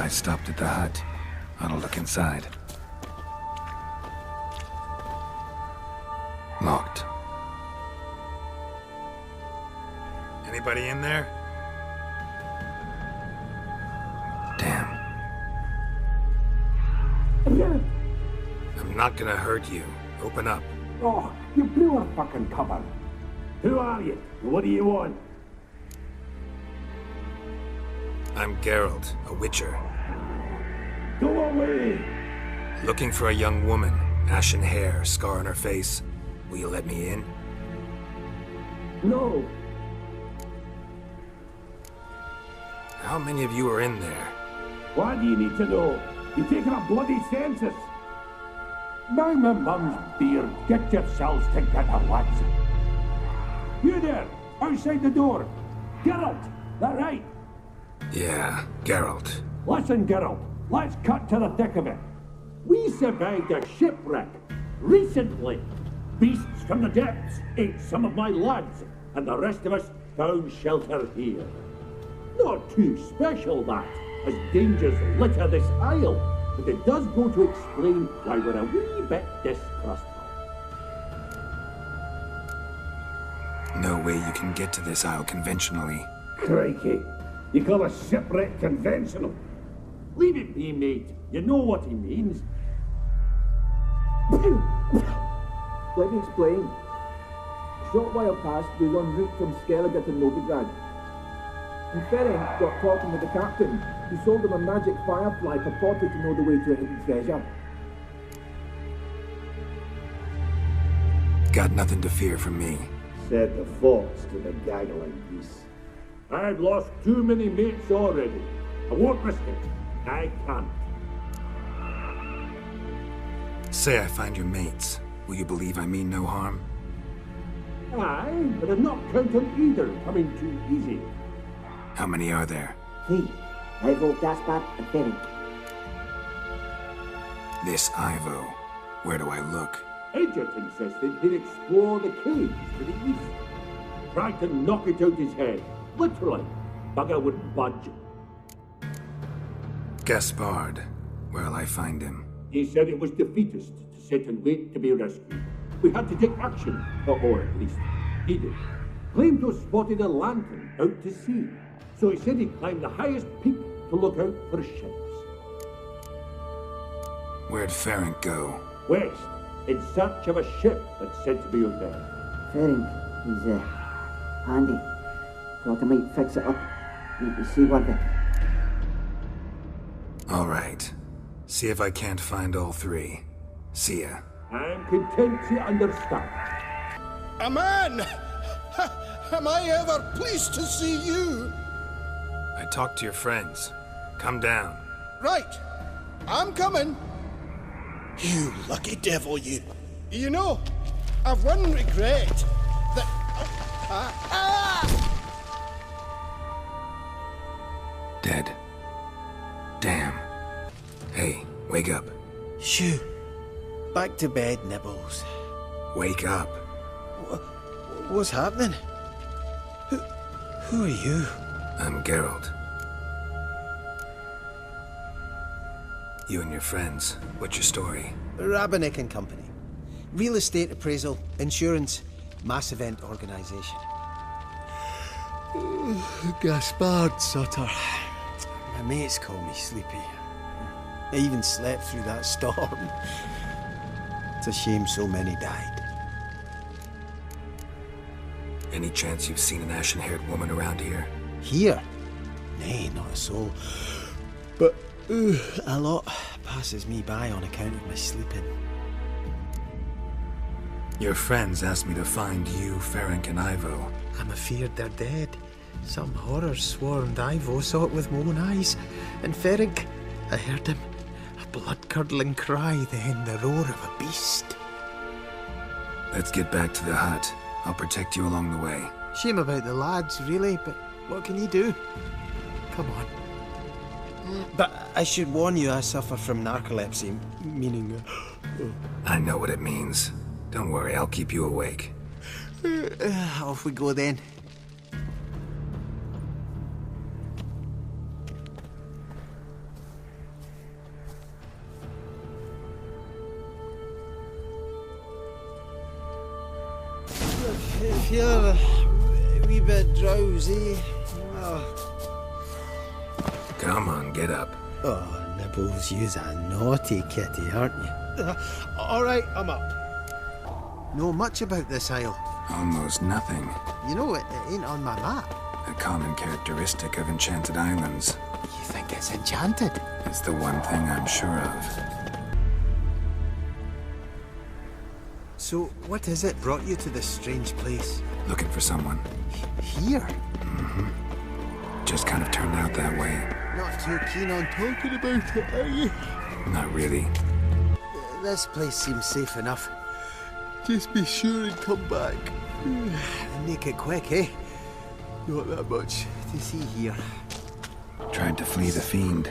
I stopped at the hut. I'll look inside. Locked. Anybody in there? Damn. I'm not gonna hurt you. Open up. Oh, you blew our fucking cover. Who are you? What do you want? I'm Geralt, a witcher. Go away! Looking for a young woman. Ashen hair, scar on her face. Will you let me in? No. How many of you are in there? Why do you need to know? You're taking a bloody census. Now my mum's beard, get yourselves together, lads. You there, outside the door. Geralt, that right? Yeah, Geralt. Listen, Geralt, let's cut to the thick of it. We survived a shipwreck recently. Beasts from the depths ate some of my lads, and the rest of us found shelter here. Not too special, that, as dangers litter this isle, but it does go to explain why we're a wee bit distrustful. No way you can get to this isle conventionally. Crikey, you call a shipwreck conventional? Leave it be, mate. You know what he means. Let me explain. A short while past, we were en route from Skellige to Novigrad. And Ferenc got talking with the captain, who sold him a magic firefly purported to know the way to a hidden treasure. Got nothing to fear from me. Said the fox to the gaggling geese. I've lost too many mates already. I won't risk it. I can't. Say I find your mates. Will you believe I mean no harm? Aye, but I'm not counting either coming too easy. How many are there? 3. Ivo, Gaspard, and Ferenc. This Ivo. Where do I look? Edgett insisted he'd explore the caves to the east. Tried to knock it out his head. Literally. Bugger wouldn't budge. Gaspard. Where'll I find him? He said it was defeatist to sit and wait to be rescued. We had to take action, or at least he did. Claimed to have spotted a lantern out to sea. So he said he'd climb the highest peak to look out for ships. Where'd Ferenc go? West, in search of a ship that's said to be out there. Ferenc, he's handy. Thought I might fix it up. Need to see what it. All right. See if I can't find all 3. See ya. I'm content to understand. A man! Am I ever pleased to see you? I talked to your friends. Come down. Right. I'm coming. You lucky devil, you. You know, I've one regret. That... Dead. Damn. Hey, wake up. Shoo. Back to bed, Nibbles. Wake up. What's happening? Who are you? I'm Geralt. You and your friends, what's your story? Rabenik and Company. Real estate appraisal, insurance, mass event organisation. Gaspard Sutter. My mates call me Sleepy. I even slept through that storm. It's a shame so many died. Any chance you've seen an ashen-haired woman around here? Here? Nay, not a soul. But a lot passes me by on account of my sleeping. Your friends asked me to find you, Ferenc, and Ivo. I'm afeard they're dead. Some horror swarmed Ivo, saw it with my own eyes. And Ferenc, I heard him. A blood-curdling cry, then the roar of a beast. Let's get back to the hut. I'll protect you along the way. Shame about the lads, really, but what can you do? Come on. But I should warn you, I suffer from narcolepsy, meaning... I know what it means. Don't worry, I'll keep you awake. Off we go then. Feeling a wee bit drowsy. Come on, get up. Oh, Nibbles, you's a naughty kitty, aren't you? All right, I'm up. Know much about this isle? Almost nothing. You know, it ain't on my map. A common characteristic of enchanted islands. You think it's enchanted? It's the one thing I'm sure of. So, what is it brought you to this strange place? Looking for someone. Here? Just kind of turned out that way. Not too keen on talking about it, are you? Not really. This place seems safe enough. Just be sure and come back. And make it quick, eh? Not that much to see here. Tried to flee the fiend.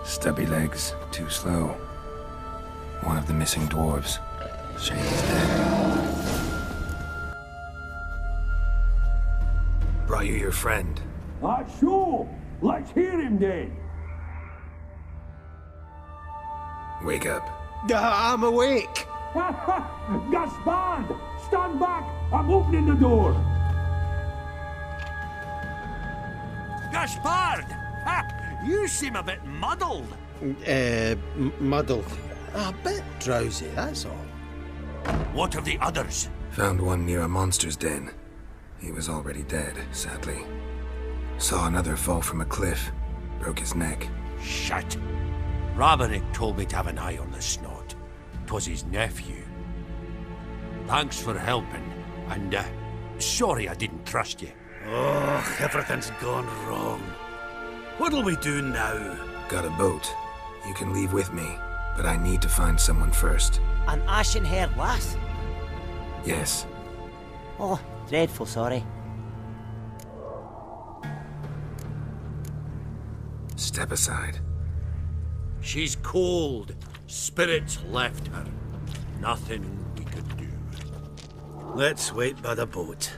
Stubby legs, too slow. One of the missing dwarves. Shane is dead. Brought you your friend. Sure. Let's hear him then. Wake up. I'm awake. Gaspard! Stand back! I'm opening the door! Gaspard! You seem a bit muddled. Muddled. A bit drowsy, that's all. What of the others? Found one near a monster's den. He was already dead, sadly. Saw another fall from a cliff. Broke his neck. Shit. Roderick told me to have an eye on the snot. 'Twas his nephew. Thanks for helping, and sorry I didn't trust you. Oh, everything's gone wrong. What'll we do now? Got a boat. You can leave with me, but I need to find someone first. An ashen-haired lass? Yes. Oh, dreadful sorry. Step aside. She's cold. Spirits left her. Nothing we could do. Let's wait by the boat.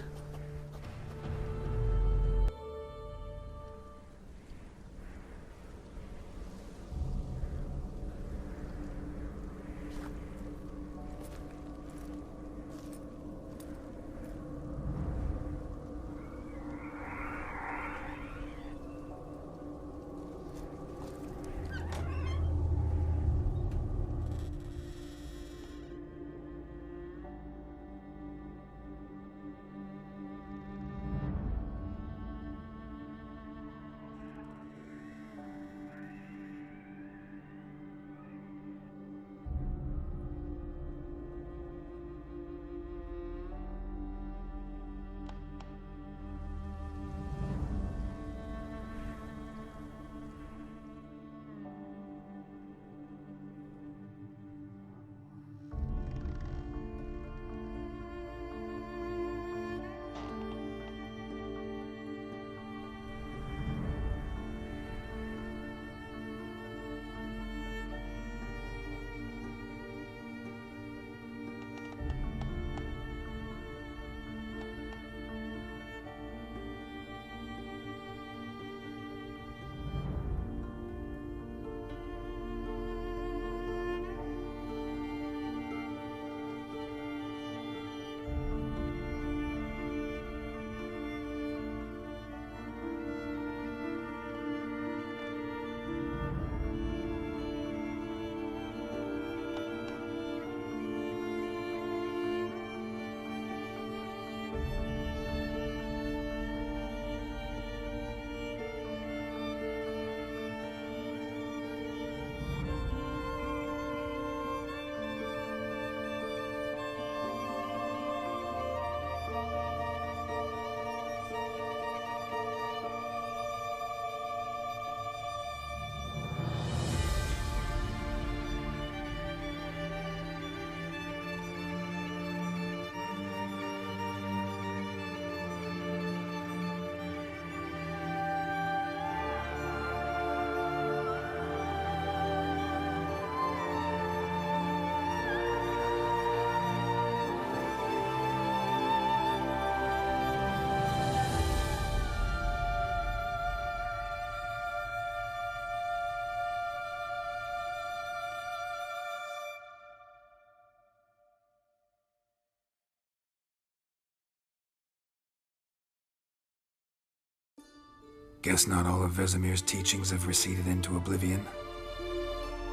Guess not all of Vesemir's teachings have receded into oblivion.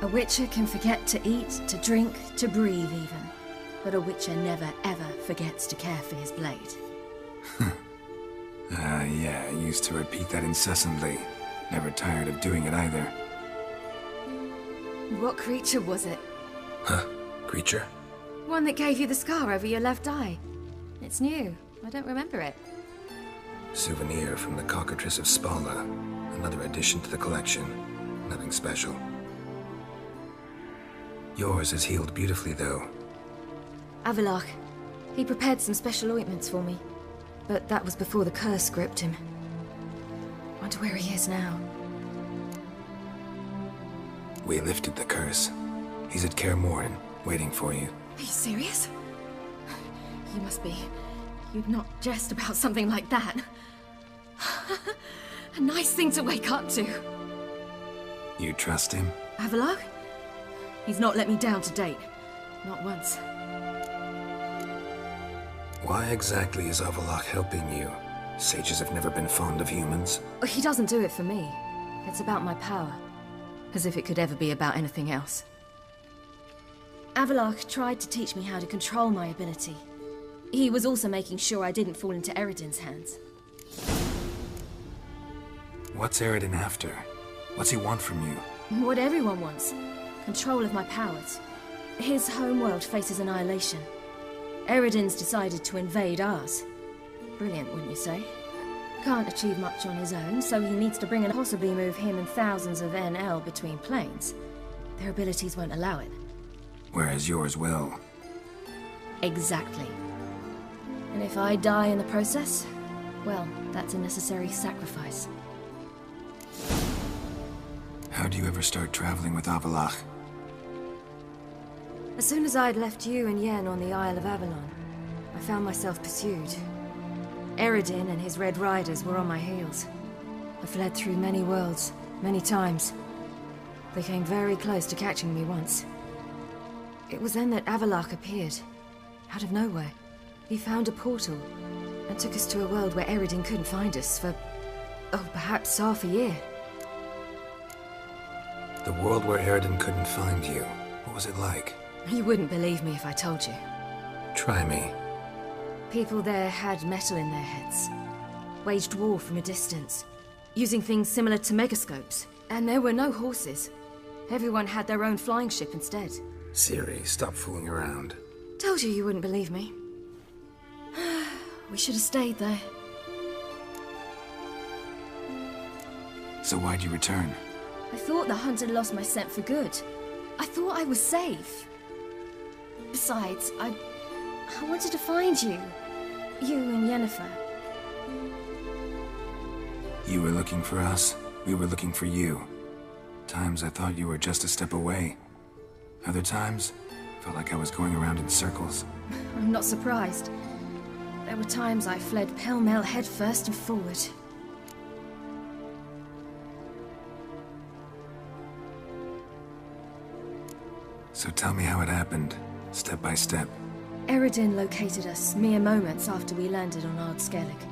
A witcher can forget to eat, to drink, to breathe even. But a witcher never ever forgets to care for his blade. Yeah, I used to repeat that incessantly. Never tired of doing it either. What creature was it? Huh? Creature? One that gave you the scar over your left eye. It's new. I don't remember it. Souvenir from the Cockatrice of Spala. Another addition to the collection. Nothing special. Yours is healed beautifully, though. Avalach. He prepared some special ointments for me. But that was before the curse gripped him. Wonder where he is now. We lifted the curse. He's at Kaer Morhen, waiting for you. Are you serious? You must be. You'd not jest about something like that. A nice thing to wake up to. You trust him? Avalach? He's not let me down to date. Not once. Why exactly is Avalach helping you? Sages have never been fond of humans. He doesn't do it for me. It's about my power. As if it could ever be about anything else. Avalach tried to teach me how to control my ability. He was also making sure I didn't fall into Eredin's hands. What's Eredin after? What's he want from you? What everyone wants. Control of my powers. His homeworld faces annihilation. Eredin's decided to invade ours. Brilliant, wouldn't you say? Can't achieve much on his own, so he needs to bring and possibly move him and thousands of NL between planes. Their abilities won't allow it. Whereas yours will. Exactly. And if I die in the process, well, that's a necessary sacrifice. How do you ever start traveling with Avalach? As soon as I'd left you and Yen on the Isle of Avalon, I found myself pursued. Eredin and his Red Riders were on my heels. I fled through many worlds, many times. They came very close to catching me once. It was then that Avalach appeared, out of nowhere. He found a portal, and took us to a world where Eredin couldn't find us for, oh, perhaps half a year. The world where Eredin couldn't find you. What was it like? You wouldn't believe me if I told you. Try me. People there had metal in their heads. Waged war from a distance, using things similar to megascopes. And there were no horses. Everyone had their own flying ship instead. Ciri, stop fooling around. Told you wouldn't believe me. We should have stayed there. So why'd you return? I thought the hunt had lost my scent for good. I thought I was safe. Besides, I wanted to find you. You and Yennefer. You were looking for us. We were looking for you. Times I thought you were just a step away. Other times, felt like I was going around in circles. I'm not surprised. There were times I fled pell-mell headfirst and forward. So tell me how it happened, step by step. Eredin located us mere moments after we landed on Ard Skellig.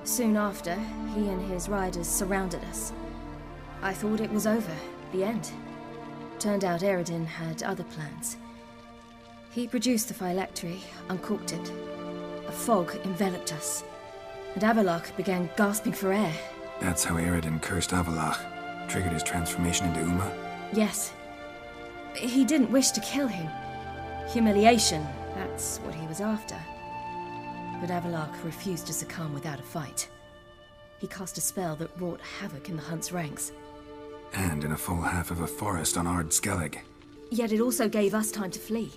Soon after, he and his riders surrounded us. I thought it was over, the end. Turned out Eredin had other plans. He produced the phylactery, uncorked it. A fog enveloped us, and Avalach began gasping for air. That's how Eredin cursed Avalach, triggered his transformation into Uma? Yes. He didn't wish to kill him. Humiliation, that's what he was after. But Avalach refused to succumb without a fight. He cast a spell that wrought havoc in the hunt's ranks. And in a full half of a forest on Ard Skellig. Yet it also gave us time to flee.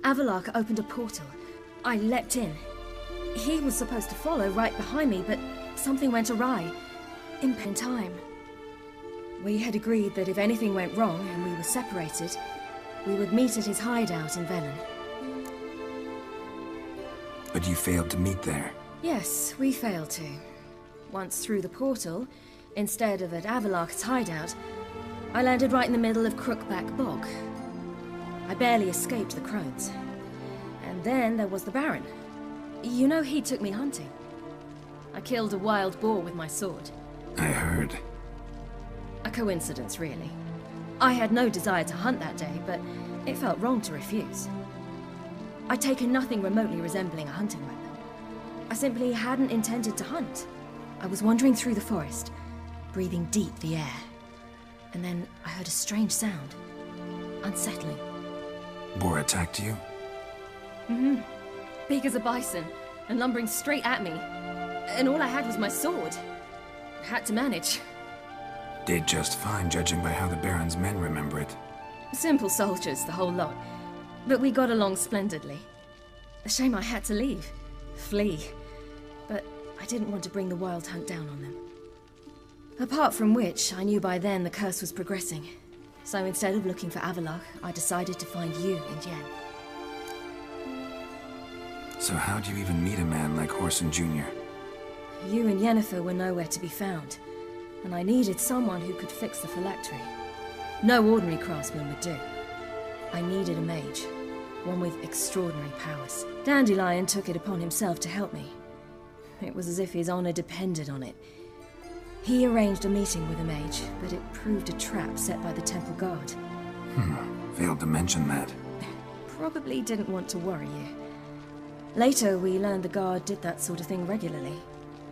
Avalach opened a portal. I leapt in. He was supposed to follow right behind me, but something went awry. In time. We had agreed that if anything went wrong and we were separated, we would meet at his hideout in Velen. But you failed to meet there. Yes, we failed to. Once through the portal, instead of at Avalach's hideout, I landed right in the middle of Crookback Bog. I barely escaped the crones. And then there was the Baron. You know, he took me hunting. I killed a wild boar with my sword. I heard. A coincidence, really. I had no desire to hunt that day, but it felt wrong to refuse. I'd taken nothing remotely resembling a hunting weapon. I simply hadn't intended to hunt. I was wandering through the forest, breathing deep the air. And then I heard a strange sound. Unsettling. Boar attacked you? Mm-hmm. Big as a bison, and lumbering straight at me. And all I had was my sword. Had to manage. Did just fine, judging by how the Baron's men remember it. Simple soldiers, the whole lot. But we got along splendidly. A shame I had to leave. Flee. But I didn't want to bring the wild hunt down on them. Apart from which, I knew by then the curse was progressing. So instead of looking for Avallac'h, I decided to find you and Yen. So how'd you even meet a man like Whoreson Jr.? You and Yennefer were nowhere to be found, and I needed someone who could fix the phylactery. No ordinary craftsman would do. I needed a mage, one with extraordinary powers. Dandelion took it upon himself to help me. It was as if his honor depended on it. He arranged a meeting with a mage, but it proved a trap set by the temple guard. Failed to mention that. Probably didn't want to worry you. Later, we learned the guard did that sort of thing regularly,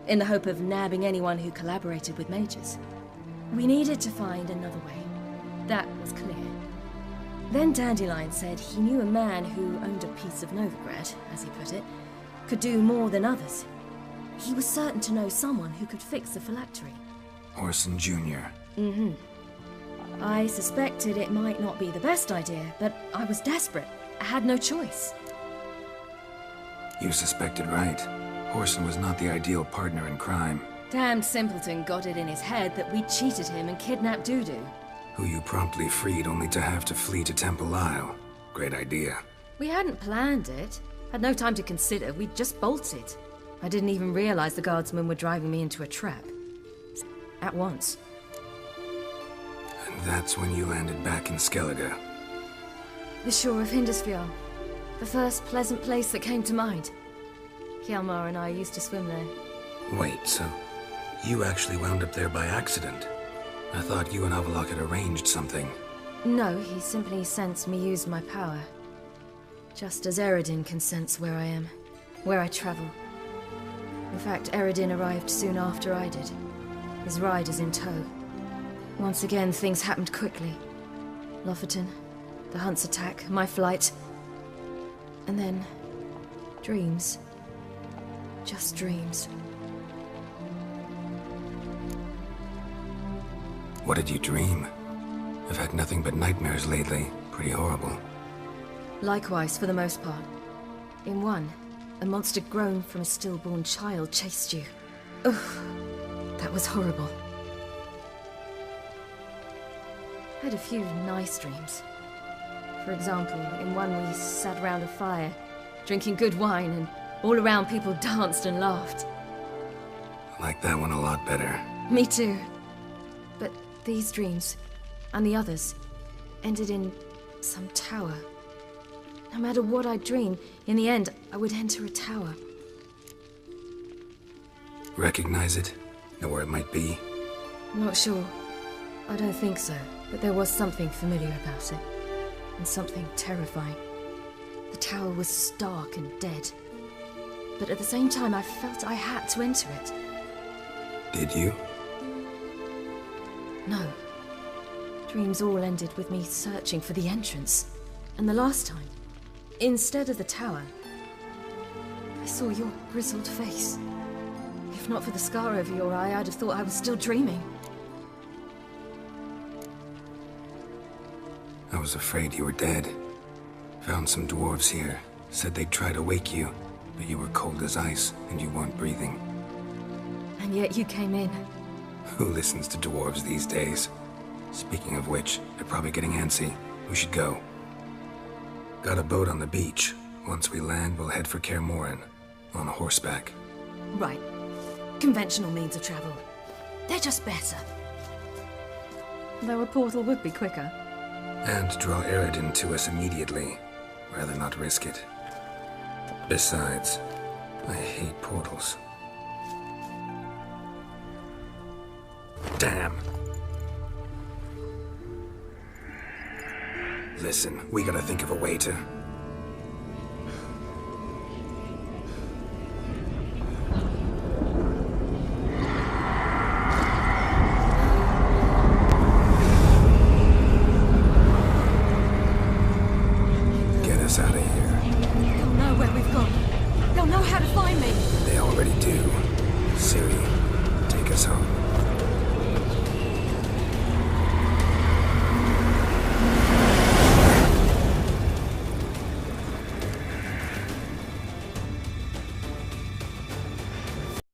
in the hope of nabbing anyone who collaborated with mages. We needed to find another way. That was clear. Then Dandelion said he knew a man who owned a piece of Novigrad, as he put it, could do more than others. He was certain to know someone who could fix the phylactery. Whoreson Jr. Mm-hmm. I suspected it might not be the best idea, but I was desperate. I had no choice. You suspected right. Whoreson was not the ideal partner in crime. Damned simpleton got it in his head that we cheated him and kidnapped Dudu. Who you promptly freed only to have to flee to Temple Isle. Great idea. We hadn't planned it. Had no time to consider. We just bolted. I didn't even realize the guardsmen were driving me into a trap. At once. And that's when you landed back in Skellige. The shore of Hindisfjord. The first pleasant place that came to mind. Hjalmar and I used to swim there. Wait, so you actually wound up there by accident? I thought you and Avallac'h had arranged something. No, he simply sensed me use my power. Just as Eredin can sense where I am, where I travel. In fact, Eredin arrived soon after I did. His riders in tow. Once again, things happened quickly. Lofoten, the hunt's attack, my flight. And then, dreams. Just dreams. What did you dream? I've had nothing but nightmares lately. Pretty horrible. Likewise, for the most part. In one, a monster grown from a stillborn child chased you. Ugh, that was horrible. I had a few nice dreams. For example, in one we sat around a fire, drinking good wine, and all around people danced and laughed. I like that one a lot better. Me too. But these dreams, and the others, ended in some tower. No matter what I dreamed, in the end, I would enter a tower. Recognize it? Know where it might be? Not sure. I don't think so, but there was something familiar about it. And something terrifying. The tower was stark and dead. But at the same time, I felt I had to enter it. Did you? No. Dreams all ended with me searching for the entrance. And the last time, instead of the tower, I saw your grizzled face. If not for the scar over your eye, I'd have thought I was still dreaming. I was afraid you were dead. Found some dwarves here. Said they'd try to wake you, but you were cold as ice and you weren't breathing. And yet you came in. Who listens to dwarves these days? Speaking of which, they're probably getting antsy. We should go. Got a boat on the beach. Once we land, we'll head for Kaer Morhen. On horseback. Right. Conventional means of travel. They're just better. Though a portal would be quicker. And draw Eredin to us immediately. Rather not risk it. Besides, I hate portals. Damn. Listen, we gotta think of a way to...